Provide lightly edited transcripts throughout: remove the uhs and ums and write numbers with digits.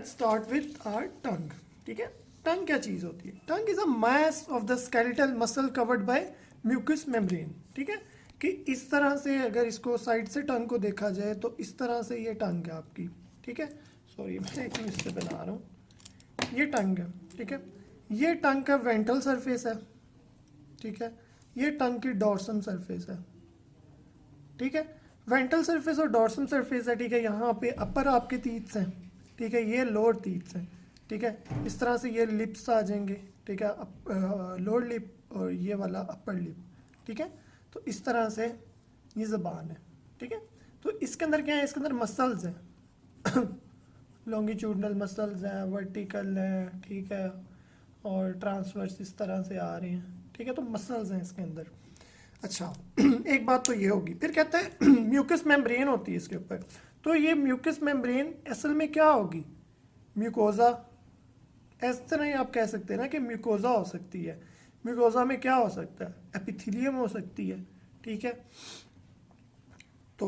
Let's start with our tongue. ठीक है, tongue क्या चीज़ होती है? Tongue is a mass of the skeletal muscle covered by mucous membrane. ठीक है, कि इस तरह से अगर इसको साइड से टंग को देखा जाए तो इस तरह से ये टंग है आपकी। ठीक है, सॉरी मैं एक इससे बना रहा हूँ, ये टंग है। ठीक है, ये टंग का वेंट्रल सरफेस है। ठीक है, ये टंग की डॉर्सम सरफेस है। ठीक है, वेंट्रल सरफेस और डॉर्सम सरफेस है। ठीक है, यहाँ पे अपर आपके टीथ्स हैं। ठीक है, ये लोअर टीथ्स हैं। ठीक है, इस तरह से ये लिप्स आ जाएंगे। ठीक है, लोअर लिप और ये वाला अपर लिप। ठीक है, तो इस तरह से ये ज़बान है। ठीक है, तो इसके अंदर क्या है? इसके अंदर मसल्स हैं लॉन्गिट्यूडनल मसल्स हैं, वर्टिकल हैं। ठीक है, और ट्रांसवर्स इस तरह से आ रहे हैं। ठीक है, तो मसल्स हैं इसके अंदर। अच्छा एक बात तो ये होगी। फिर कहता है म्यूकस मेम्ब्रेन होती है इसके ऊपर। तो ये म्यूकस मेम्ब्रेन असल में क्या होगी? म्यूकोजा। इस तरह ही आप कह सकते हैं ना कि म्यूकोजा हो सकती है। म्यूकोजा में क्या हो सकता है? एपिथेलियम हो सकती है। ठीक है, तो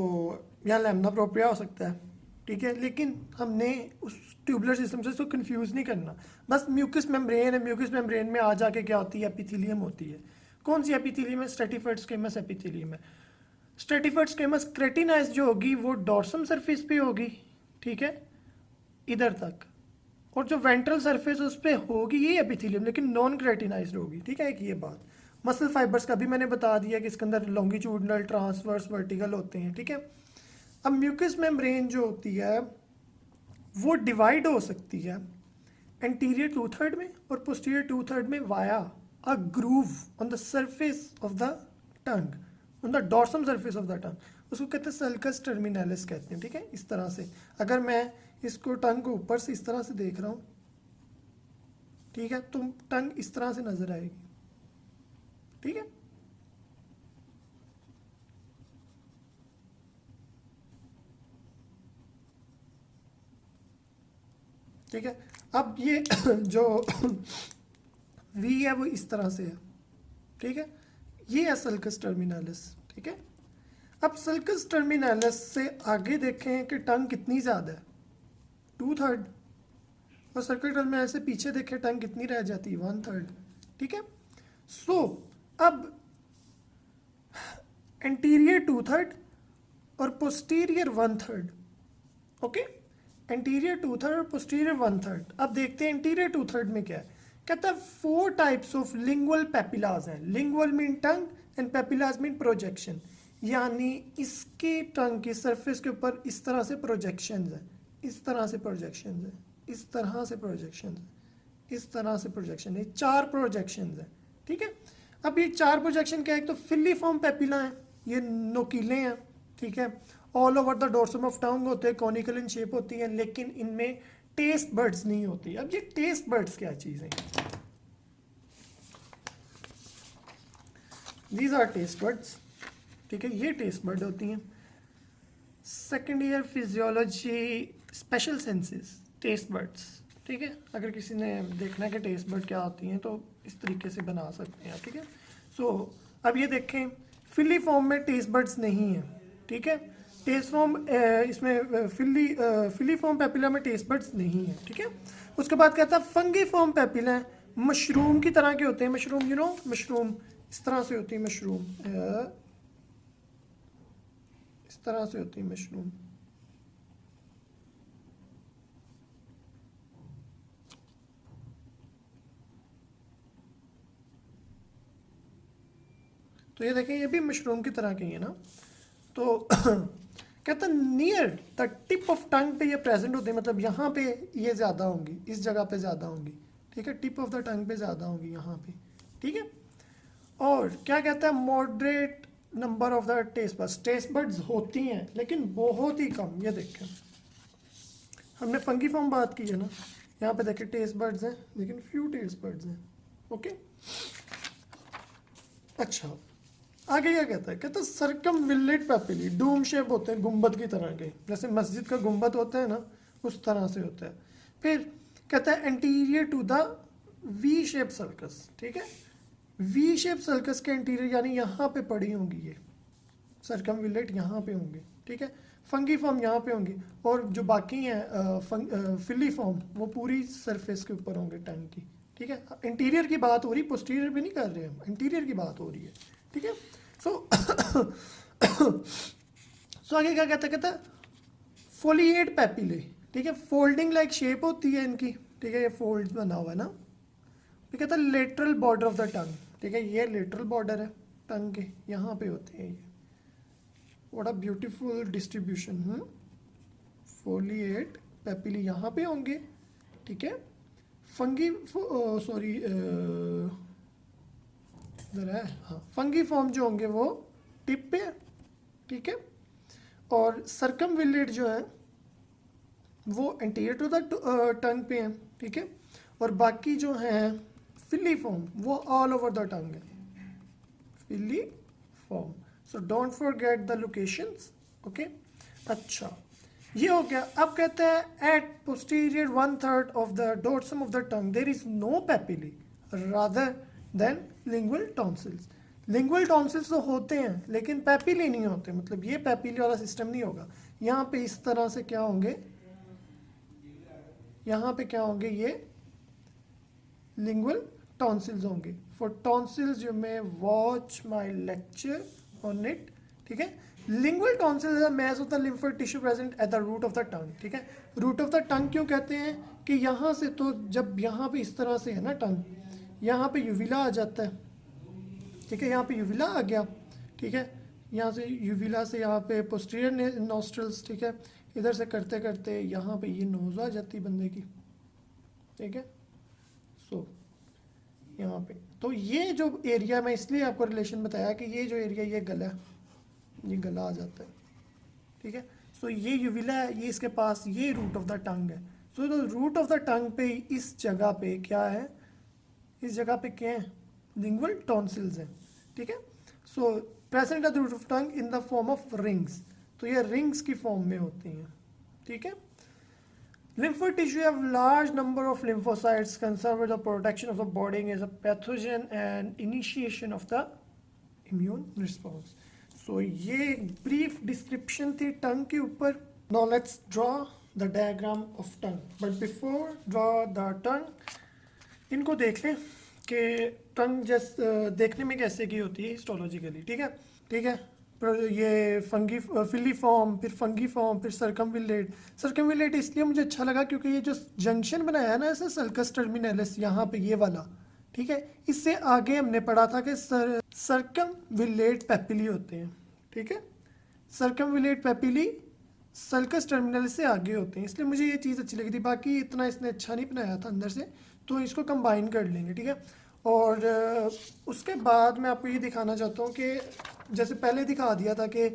यहाँ लैमिना प्रोप्रिया हो सकता है। ठीक है, लेकिन हमने उस ट्यूबुलर सिस्टम से इसको कंफ्यूज नहीं करना। बस म्यूकस मेम्ब्रेन है, म्यूकस मेम्ब्रेन में आ जाके क्या होती है? एपिथेलियम होती है। कौन सी एपिथेलियम है? स्ट्रेटिफाइड स्क्वेमस एपिथेलियम है। स्ट्रेटिफाइड स्क्वेमस क्रेटिनाइज जो होगी वो डॉर्सम सरफेस पे होगी। ठीक है, इधर तक। और जो वेंट्रल सरफेस उस पर होगी ये एपिथेलियम, लेकिन नॉन क्रेटिनाइज्ड होगी। ठीक है, एक ये बात। मसल फाइबर्स का भी मैंने बता दिया कि इसके अंदर लॉन्गिट्यूडनल, ट्रांसवर्स, वर्टिकल होते हैं। ठीक है, अब म्यूकस मेम्ब्रेन जो होती है वो डिवाइड हो सकती है एंटीरियर टू थर्ड में और पोस्टीरियर टू थर्ड में via a groove on the surface of the tongue, on the dorsum surface of the टंग। उसको कहते हैं सल्कस टर्मिनलिस कहते हैं। ठीक है, इस तरह से अगर मैं इसको टंग को ऊपर से इस तरह से देख रहा हूँ, ठीक है, तो टंग इस तरह से नजर आएगी। ठीक है, ठीक है, अब ये जो वी है वो इस तरह से है। ठीक है, ये है सल्कस टर्मिनलिस। ठीक है, अब सल्कस टर्मिनलिस से आगे देखें कि टंग कितनी ज़्यादा है? Two third. और सर्कल टर्मिनलिस से पीछे देखें टंग कितनी रह जाती है? One third. ठीक है, सो अब एंटीरियर टू थर्ड और posterior one third. Okay, anterior two third और पोस्टीरियर वन थर्ड। अब देखते हैं एंटीरियर टू थर्ड में क्या है। कहता है 4 टाइप्स ऑफ लिंगुअल पेपिलाज हैं। Lingual mean tongue and papillae mean projection, यानी इसके टंग की सरफेस के ऊपर इस तरह से प्रोजेक्शंस हैं, इस तरह से प्रोजेक्शंस हैं, इस तरह से प्रोजेक्शंस हैं, इस तरह से प्रोजेक्शन है। 4 प्रोजेक्शंस हैं। ठीक है, अब ये 4 प्रोजेक्शन क्या है? तो फिलीफॉर्म पेपिला है, ये नोकीले हैं। ठीक है, all over the dorsum of tongue होते हैं, कॉनिकल इन शेप होती हैं, लेकिन इनमें टेस्ट बर्ड्स नहीं होती। अब ये टेस्ट बर्ड्स क्या चीज़ है? These are taste buds. ठीक है, ये टेस्ट बर्ड होती हैं। Second year physiology special senses taste buds. ठीक है, अगर किसी ने देखना है कि टेस्ट बर्ड क्या होती हैं तो इस तरीके से बना सकते हैं। ठीक है, सो अब ये देखें फिली फॉर्म में टेस्ट बर्ड्स नहीं है। ठीक है, टेस्ट फॉर्म इसमें फिली फॉर्म पेपिला में टेस्ट बर्ड्स नहीं है। ठीक है, उसके बाद कहता है फंगी फॉर्म पेपिला है, मशरूम की तरह के होते हैं। मशरूम यू नो, मशरूम इस तरह से होती है। मशरूम इस तरह से होती है मशरूम। तो ये देखें, ये भी मशरूम की तरह की है ना। तो कहता near the tip of tongue पे ये प्रेजेंट होते हैं, मतलब यहाँ पे ये ज़्यादा होंगी, इस जगह पे ज़्यादा होंगी। ठीक है, टिप ऑफ द टंग पे ज़्यादा होंगी यहाँ पे। ठीक है, और क्या कहता है? Moderate number of the taste buds होती हैं लेकिन बहुत ही कम। ये देखें, हमने फंगी फॉर्म बात की है ना, यहाँ पे देखें टेस्ट बर्ड्स हैं लेकिन फ्यू टेस्ट बर्ड्स हैं। ओके, अच्छा आगे क्या कहता है? कहता है सर्कमविलेट पेपिली, डूम शेप होते हैं, गुंबद की तरह के, जैसे मस्जिद का गुंबद होता है ना, उस तरह से होता है। फिर कहता है anterior to the V shape sulcus. ठीक है, वी शेप सर्कस के एंटीरियर यानी यहाँ पे पड़ी होंगी ये सर्कमविलेट, यहाँ पे होंगे। ठीक है, फंगी फॉर्म यहाँ पे होंगी, और जो बाकी हैं फिली फॉर्म वो पूरी सरफेस के ऊपर होंगे टंग की, ठीक है। इंटीरियर की बात हो रही, पोस्टीरियर भी नहीं कर रहे हम, इंटीरियर की बात हो रही है, ठीक है। सो आगे क्या कहता है फोलिएट पैपिले, ठीक है। फोल्डिंग लाइक शेप होती है इनकी, ठीक है, ये फोल्ड बना हुआ है ना। फिर कहता है lateral border of the tongue, ठीक है, ये लेटरल बॉर्डर है टंग के, यहाँ पे होते हैं ये। What a beautiful distribution. Foliate papillae यहाँ पे होंगे, ठीक है। फंगी सॉरी इधर है, हाँ, फंगी फॉर्म जो होंगे वो टिप पे है, ठीक है। और सर्कमविलेट जो है वो एंटीरियर टू द टंग पे है, ठीक है। और बाकी जो है फिली फॉर्म वो ऑल ओवर द टंग है, filiform. So don't forget the locations, okay. अच्छा, ये हो गया। अब कहते हैं at posterior 1/3 of the dorsum of the tongue there is no papillae rather than lingual tonsils. Lingual tonsils तो होते हैं लेकिन पैपिली नहीं होते, मतलब ये पैपिली वाला सिस्टम नहीं होगा। यहाँ पे इस तरह से क्या होंगे, यहाँ पे क्या होंगे, ये लिंगुअल टॉन्सिल्स होंगे। For tonsils you may watch my lecture on it, ठीक है। Lingual tonsil is a mass of the lymphatic tissue present at the root of the tongue, ठीक है। रूट ऑफ द टंग क्यों कहते हैं कि यहाँ से, तो जब यहाँ पे इस तरह से है ना टंग, यहाँ पे यूविला आ जाता है, ठीक है, यहाँ पे यूविला आ गया, ठीक है। यहाँ से यूविला से यहाँ पे पोस्टीरियर नॉस्ट्रल्स, ठीक है। इधर से करते करते यहाँ पे ये नोज आ जाती है बंदे की, ठीक है। सो यहाँ पे तो ये जो एरिया, मैं इसलिए आपको रिलेशन बताया कि ये जो एरिया, ये गला, ये गला आ जाता है, ठीक है। सो ये यूविला है, ये इसके पास, ये रूट ऑफ द टंग है। So root of the tongue पे इस जगह पे क्या है, इस जगह पे क्या है, लिंगुअल टॉन्सिल्स हैं, ठीक है। So present at the root of tongue in the form of rings, तो ये रिंग्स की फॉर्म में होती हैं, ठीक है। Lymphoid tissue have large number of lymphocytes concerned with the protection of the body against a pathogen and initiation of the immune response. So ये brief description थी tongue के ऊपर. Now let's draw the diagram of tongue. But before draw the tongue, इनको देख लें कि टंग देखने में कैसे की होती है हिस्टोलॉजिकली, ठीक है, ठीक है। ये फंगी फिली फॉर्म, फिर फंगी फॉर्म, फिर सर्कमविलेट। सर्कमविलेट इसलिए मुझे अच्छा लगा क्योंकि ये जो जंक्शन बनाया है ना ऐसे सल्कस टर्मिनलिस यहाँ पे ये वाला, ठीक है, इससे आगे हमने पढ़ा था कि सर्कमविलेट पैपिली होते हैं, ठीक है। सर्कमविलेट पैपिली सल्कस टर्मिनलिस से आगे होते हैं, इसलिए मुझे ये चीज़ अच्छी लगी थी। बाकी इतना इसने अच्छा नहीं बनाया था अंदर से, तो इसको कंबाइन कर लेंगे, ठीक है। और उसके बाद मैं आपको ये दिखाना चाहता हूँ कि जैसे पहले दिखा दिया था कि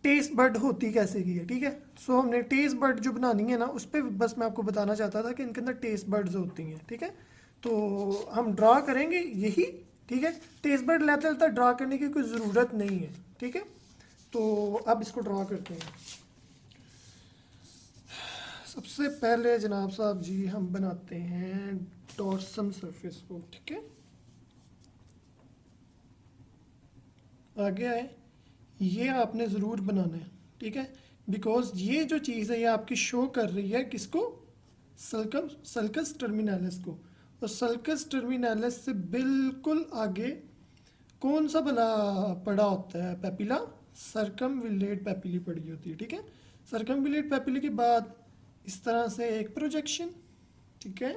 टेस्ट बर्ड होती कैसे की है, ठीक है। सो हमने टेस्ट बर्ड जो बनानी है ना, उस पर बस मैं आपको बताना चाहता था कि इनके अंदर टेस्ट बर्ड्स होती हैं, ठीक है। तो हम ड्रा करेंगे यही, ठीक है। टेस्ट बर्ड लेते लेते ड्रा करने की कोई ज़रूरत नहीं है, ठीक है। तो अब इसको ड्रा करते हैं। सबसे पहले जनाब साहब जी हम बनाते हैं डॉर्सम सरफेस को, ठीक है। आगे आए, ये आपने ज़रूर बनाना है, ठीक है, बिकॉज ये जो चीज़ है ये आपकी शो कर रही है किसको, सल्कस टर्मिनलिस को। और सल्कस टर्मिनलिस से बिल्कुल आगे कौन सा भला पड़ा होता है, पैपिला, सर्कमविलेट पैपिली पड़ी होती है, ठीक है। सर्कमविलेट पैपिली के बाद इस तरह से एक प्रोजेक्शन, ठीक है,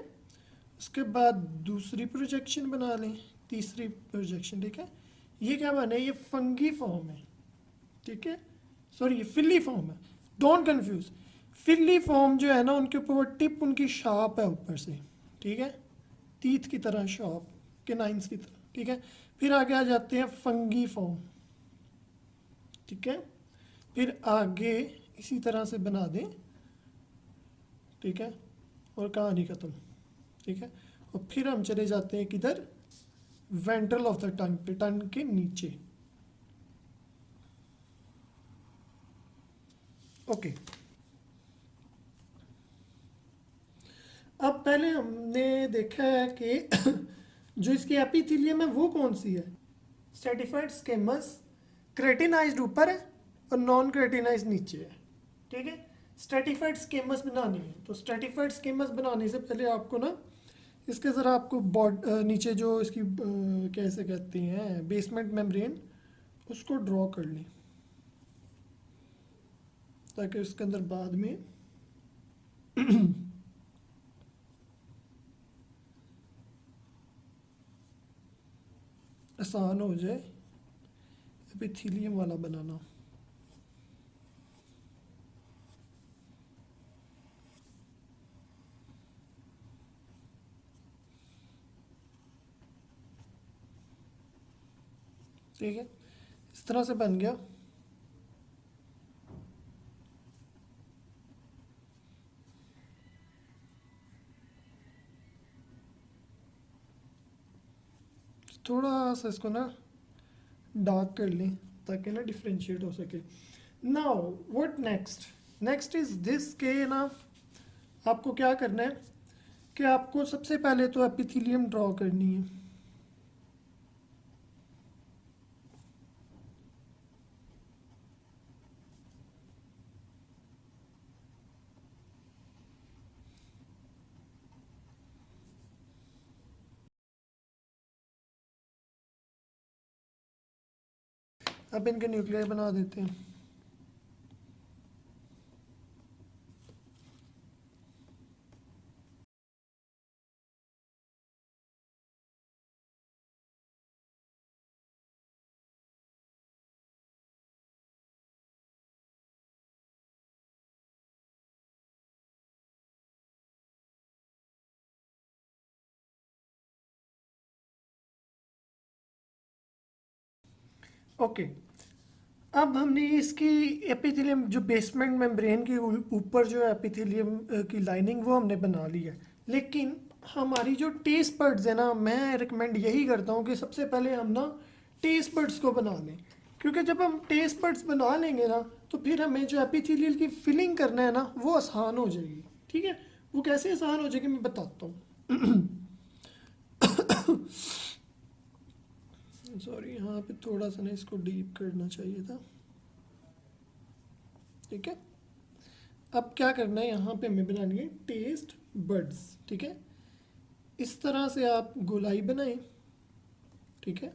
उसके बाद दूसरी प्रोजेक्शन बना लें, तीसरी प्रोजेक्शन, ठीक है। ये क्या बना है, ये फंगी फॉर्म है, ठीक है, सॉरी ये फिली फॉर्म है, डोंट कंफ्यूज। फिली फॉर्म जो है ना उनके ऊपर वो टिप उनकी शार्प है ऊपर से, ठीक है, टीथ की तरह शार्प, केनाइंस की तरह, ठीक है। फिर आगे आ जाते हैं फंगी फॉर्म, ठीक है। फिर आगे इसी तरह से बना दें, ठीक है, और कहानी खत्म, ठीक है। और फिर हम चले जाते हैं किधर, वेंट्रल ऑफ द टंग पे, टंग के नीचे, ओके। अब पहले हमने देखा है कि जो इसकी एपिथेलियम है वो कौन सी है, स्ट्रेटिफाइड स्केमस, क्रेटिनाइज्ड ऊपर है और नॉन क्रेटिनाइज नीचे है, ठीक है। स्ट्रेटिफाइड स्केमस बनानी है, तो स्ट्रेटिफाइड स्केमस बनाने से पहले आपको ना इसके ज़रा आपको नीचे जो इसकी कैसे कहती हैं बेसमेंट मेम्ब्रेन, उसको ड्रॉ कर लें ताकि उसके अंदर बाद में आसान हो जाए एपिथेलियम वाला बनाना। ठीक है, इस तरह से बन गया। थोड़ा सा इसको ना डार्क कर लें ताकि ना डिफ्रेंशिएट हो सके। Now what next, next is this के ना आपको क्या करना है कि आपको सबसे पहले तो एपिथेलियम ड्रॉ करनी है। अब इनके न्यूक्लियर बना देते हैं। ओके, अब हमने इसकी एपिथेलियम जो बेसमेंट मेम्ब्रेन के ऊपर जो एपिथेलियम की लाइनिंग वो हमने बना ली है, लेकिन हमारी जो टेस्ट बड्स है ना, मैं रिकमेंड यही करता हूँ कि सबसे पहले हम ना टेस्ट बड्स को बना लें, क्योंकि जब हम टेस्ट बड्स बना लेंगे ना तो फिर हमें जो एपिथेलियल की फिलिंग करना है ना वो आसान हो जाएगी। ठीक है, वो कैसे आसान हो जाएगी मैं बताता हूँ। सॉरी, यहाँ पे थोड़ा सा ना इसको डीप करना चाहिए था। ठीक है, अब क्या करना है, यहाँ पे हमें बनानी है टेस्ट बड्स। ठीक है, इस तरह से आप गोलाई बनाएं। ठीक है,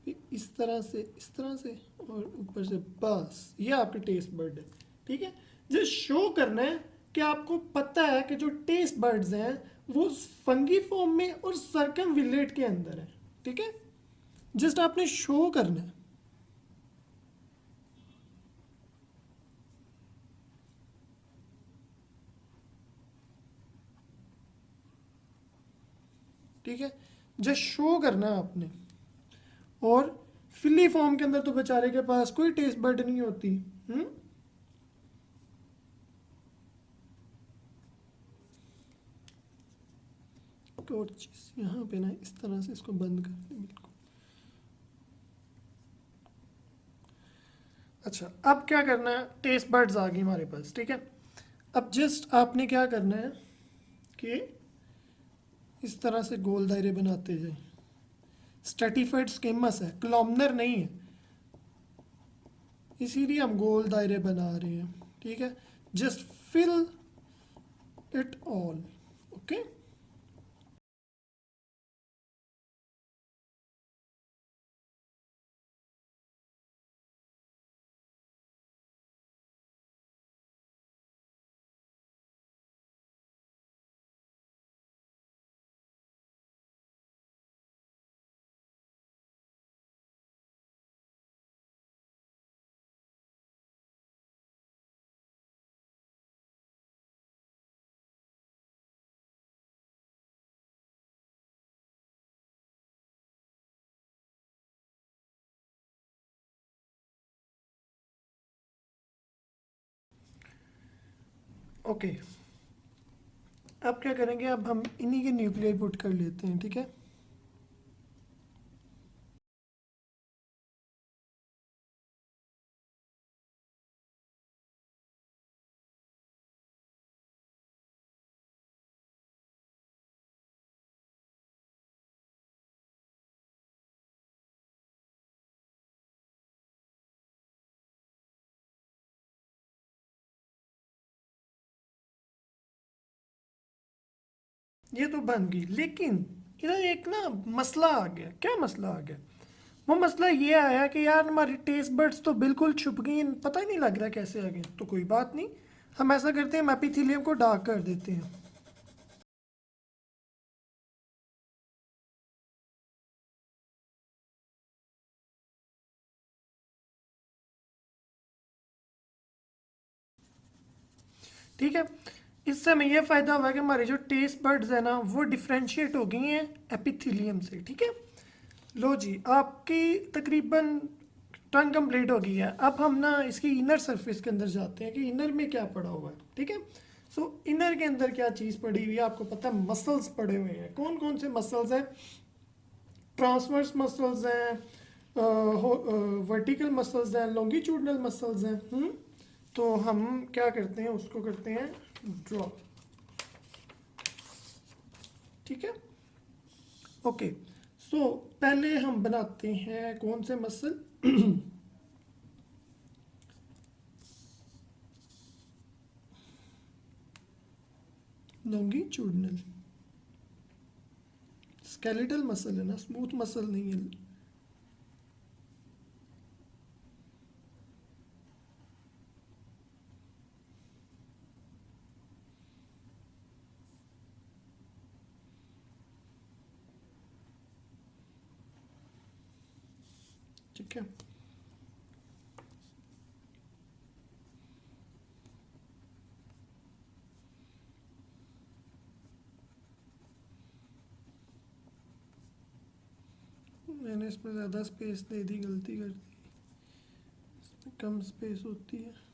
फिर इस तरह से, इस तरह से, और ऊपर से, बस ये आपके टेस्ट बर्ड है। ठीक है, जस्ट शो करना है कि आपको पता है कि जो टेस्ट बर्ड्स हैं वो फंगी फॉर्म में और सर्कमविलेट के अंदर है। ठीक है, जस्ट आपने शो करना है। ठीक है, जस्ट शो करना है आपने। और फिली फॉर्म के अंदर तो बेचारे के पास कोई टेस्ट बर्ड नहीं होती। हम्म, एक और चीज़ यहाँ पे ना इस तरह से इसको बंद कर दें बिल्कुल। अच्छा, अब क्या करना है, टेस्ट बर्ड्स आ गई हमारे पास। ठीक है, अब जस्ट आपने क्या करना है कि इस तरह से गोल दायरे बनाते जाए। स्ट्रेटिफाइड स्केमस है, कॉलमनर नहीं है, इसीलिए हम गोल दायरे बना रहे हैं। ठीक है, just fill it all. Okay, okay, अब क्या करेंगे, अब हम इन्हीं के न्यूक्लियर पुट कर लेते हैं। ठीक है, ये तो बन गई, लेकिन इधर एक ना मसला आ गया। क्या मसला आ गया? वो मसला ये आया कि यार हमारी टेस्ट बड्स तो बिल्कुल छुप गई, पता ही नहीं लग रहा कैसे आ गई। तो कोई बात नहीं, हम ऐसा करते हैं, हम एपिथेलियम को डार्क कर देते हैं। ठीक है, इससे हमें यह फ़ायदा हुआ कि हमारे जो टेस्ट बड्स है ना वो डिफ्रेंशिएट हो गई हैं एपिथेलियम से। ठीक है, लो जी, आपकी तकरीबन टंग कंप्लीट हो गई है। अब हम ना इसकी इनर सरफेस के अंदर जाते हैं कि इनर में क्या पड़ा हुआ है। ठीक है, सो इनर के अंदर क्या चीज़ पड़ी हुई है आपको पता है? मसल्स पड़े हुए हैं। कौन कौन से मसल्स हैं? ट्रांसवर्स मसल्स हैं, वर्टिकल मसल्स हैं, लॉन्गिट्यूडनल मसल्स हैं। तो हम क्या करते हैं, उसको करते हैं ड्रॉ। ठीक है, ओके। सो पहले हम बनाते हैं कौन से मसल? लॉन्गिट्यूडनल स्केलेटल मसल है ना, स्मूथ मसल नहीं है। ठीक है, मैंने इसमें ज़्यादा स्पेस दे दी, गलती कर दी। इसमें कम स्पेस होती है।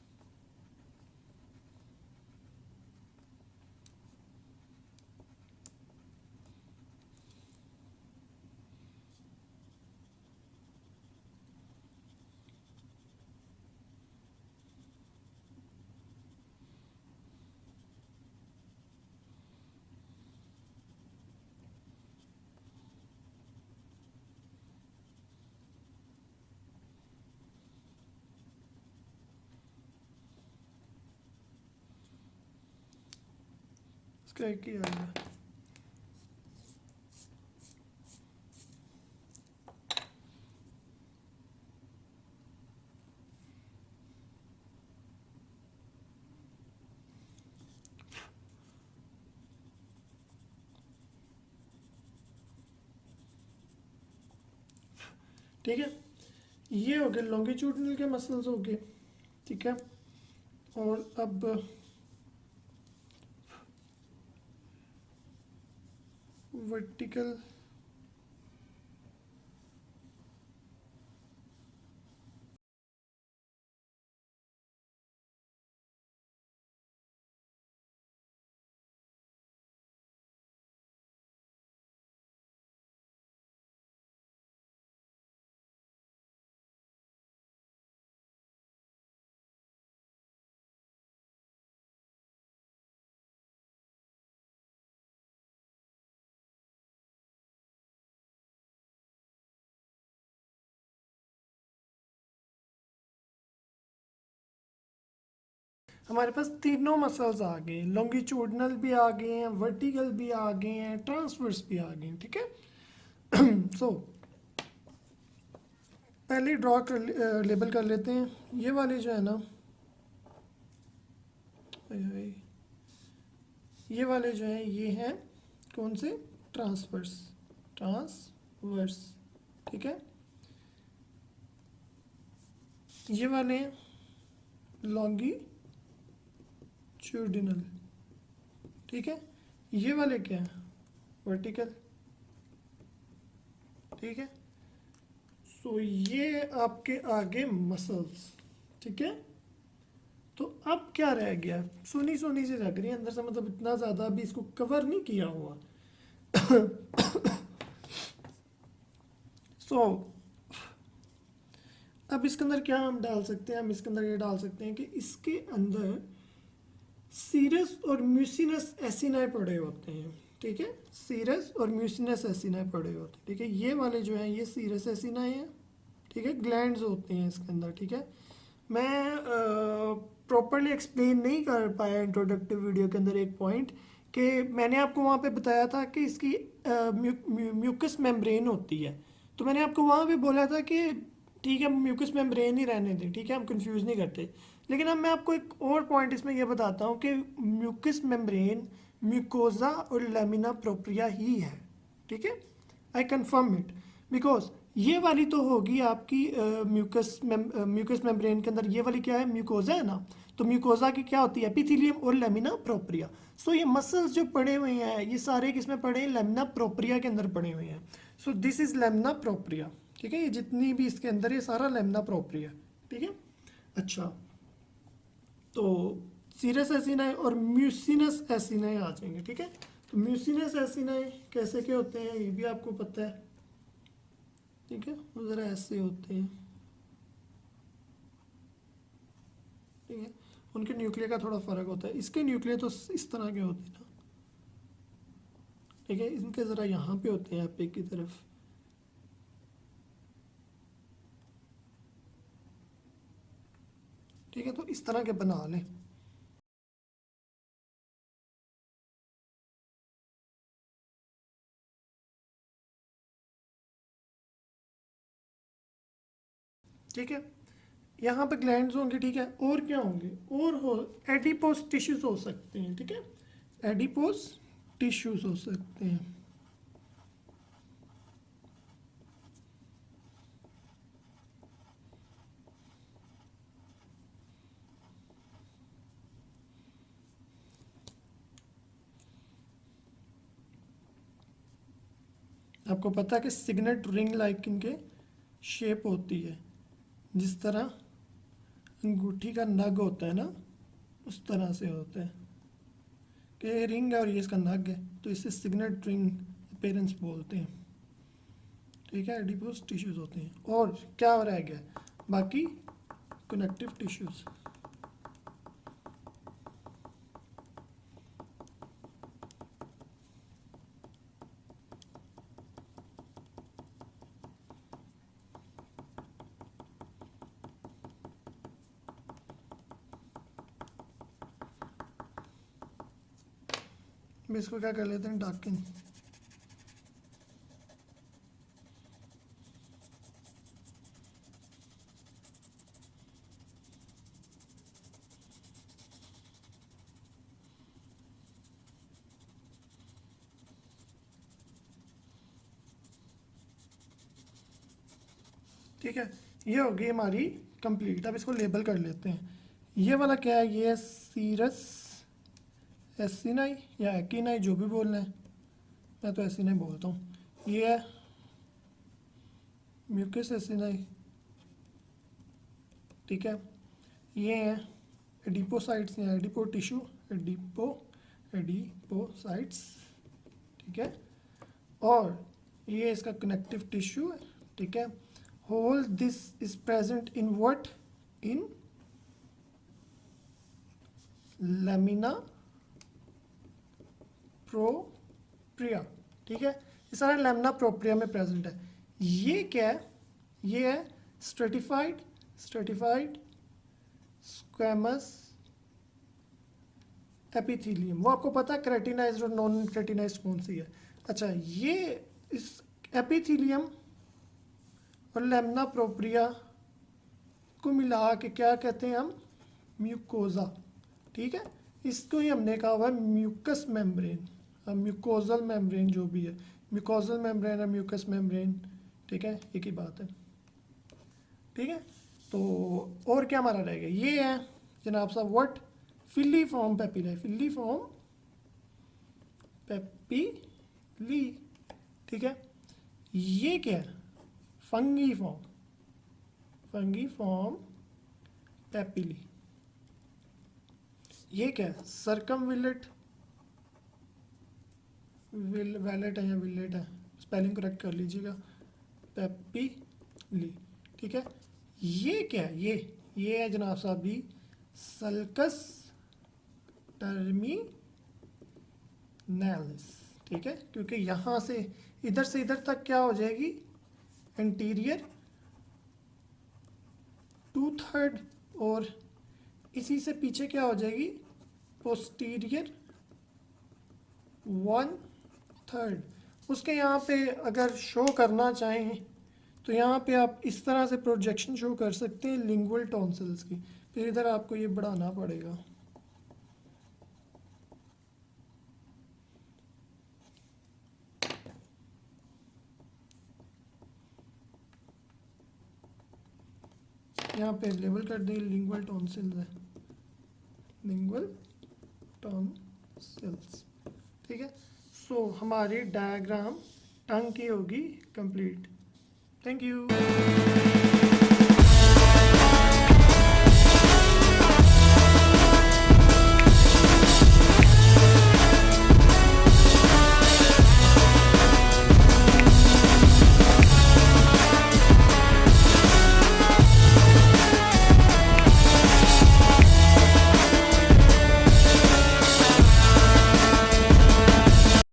इसका एक ही आ गया। ठीक है, ये हो गए लॉन्गिट्यूडनल के मसल्स हो गए। ठीक है, और अब वर्टिकल हमारे पास तीनों मसल्स आ गए, लॉन्गिट्यूडनल भी आ गए हैं, वर्टिकल भी आ गए हैं, ट्रांसवर्स भी आ गए हैं। ठीक है, सो पहले ड्रॉ कर लेबल कर लेते हैं। ये वाले जो है ना, ये वाले जो हैं ये हैं कौन से? Transverse, transverse. ठीक है, ये वाले लॉन्गिट्यूडिनल। ठीक है, ये वाले क्या है? वर्टिकल। ठीक है, सो ये आपके आगे मसल्स। ठीक है, तो अब क्या रह गया? सोनी सोनी से लग रही है अंदर से, मतलब इतना ज़्यादा अभी इसको कवर नहीं किया हुआ। सो अब इसके अंदर क्या हम डाल सकते हैं? हम इसके अंदर ये डाल सकते हैं कि इसके अंदर सीरस और म्यूसिनस एसिनाई पड़े होते हैं। ठीक है, सीरस और म्यूसिनस एसिनाई पड़े होते हैं। ठीक है, ये वाले जो हैं ये सीरस एसिनाई हैं। ठीक है, ग्लैंड्स होते हैं इसके अंदर। ठीक है, मैं प्रॉपरली एक्सप्लेन नहीं कर पाया इंट्रोडक्टिव वीडियो के अंदर एक पॉइंट कि मैंने आपको वहाँ पे बताया था कि इसकी म्यूकस मेम्ब्रेन होती है, तो मैंने आपको वहाँ पे बोला था कि ठीक है म्यूकस मेम्ब्रेन ही रहने दें, ठीक है, हम कंफ्यूज नहीं करते। लेकिन अब मैं आपको एक और पॉइंट इसमें ये बताता हूँ कि म्यूकस मेम्ब्रेन म्यूकोजा और लेमिना प्रोप्रिया ही है, ठीक है। आई कंफर्म इट बिकॉज ये वाली तो होगी आपकी म्यूकस मेम्ब्रेन के अंदर, ये वाली क्या है, म्यूकोजा है ना। तो म्यूकोजा की क्या होती है, एपिथेलियम और लेमिना प्रोप्रिया। सो ये मसल्स जो पड़े हुए हैं ये सारे किसमें पड़े हैं, लेमिना प्रोप्रिया के अंदर पड़े हुए हैं। So this is lamina propria, ठीक है। ये जितनी भी इसके अंदर ये सारा लेमिना प्रोप्रिया, ठीक है। अच्छा, तो सीरस एसिनाई और म्यूसिनस एसिनाई आ जाएंगे, ठीक है। तो म्यूसिनस एसिनाई कैसे के होते हैं ये भी आपको पता है, ठीक है, वो ज़रा ऐसे होते हैं, ठीक है। उनके न्यूक्लियर का थोड़ा फ़र्क होता है, इसके न्यूक्लियर तो इस तरह के होते हैं ना, ठीक है। इनके ज़रा यहाँ पे होते हैं एपिक की तरफ, ठीक है। तो इस तरह के बना लें। ठीक है, यहाँ पे ग्लैंड्स होंगे, ठीक है। और क्या होंगे, और हो एडिपोज टिश्यूज हो सकते हैं, ठीक है। एडिपोज टिश्यूज हो सकते हैं। आपको पता है कि सिग्नेट रिंग लाइक इनके शेप होती है, जिस तरह अंगूठी का नग होता है ना, उस तरह से होता है कि रिंग है और ये इसका नग है, तो इसे सिग्नेट रिंग अपीयरेंस बोलते हैं, ठीक है। एडिपोज टिश्यूज होते हैं। और क्या रह गया, बाकी कनेक्टिव टिश्यूज। इसको क्या कर लेते हैं, डाकिन। ठीक है, ये हो गई हमारी कंप्लीट। अब इसको लेबल कर लेते हैं। ये वाला क्या है, ये है सीरस एसिनाई या एक्टिनाई, जो भी बोलना है, मैं तो एसिनाई बोलता हूँ। ये है म्यूकस एसिनाई, ठीक है। ये है एडिपोसाइट्स या एडिपो टिश्यू, एडिपोसाइट्स, ठीक है। और ये इसका कनेक्टिव टिश्यू है, ठीक है। Whole this is present in what, in lamina propria, ठीक है। ये सारा लेमिना प्रोप्रिया में प्रेजेंट है। ये क्या है, ये है स्ट्रेटिफाइड स्क्वैमस एपिथेलियम। वो आपको पता है क्रेटिनाइज्ड और नॉन क्रेटिनाइज्ड कौन सी है। अच्छा, ये इस एपिथेलियम और लेमिना प्रोप्रिया को मिला के क्या कहते हैं हम, म्यूकोजा, ठीक है। इसको ही हमने कहा हुआ है म्यूकस मेम्ब्रेन, म्यूकोजल मेम्ब्रेन जो भी है, म्यूकोजल मेम्ब्रेन और म्यूकस मेम्ब्रेन, ठीक है, एक ही बात है, ठीक है। तो और क्या हमारा रहेगा, ये है जनाब साहब what, filiform papilla, filiform papillae, ठीक है। ये क्या है, फंगी फॉर्म पेपिली। ये क्या है, सर्कमविलेट, वैलेट है या विलेट है, स्पेलिंग करेक्ट कर लीजिएगा, पेपिली, ठीक है। ये क्या है, ये है जनाब साहब भी सल्कस टर्मिनलिस, ठीक है। क्योंकि यहाँ से इधर तक क्या हो जाएगी, इंटीरियर 2/3, और इसी से पीछे क्या हो जाएगी, पोस्टीरियर 1/3। उसके यहाँ पे अगर शो करना चाहें तो यहाँ पे आप इस तरह से प्रोजेक्शन शो कर सकते हैं लिंगुअल टॉन्सिल्स की। फिर इधर आपको ये बढ़ाना पड़ेगा। यहाँ पे लेबल कर दें लिंगुअल टॉन्सिल्स है, लिंगुअल टॉन्सिल्स। ठीक है, सो हमारी डायग्राम टंग की होगी कंप्लीट। Thank you.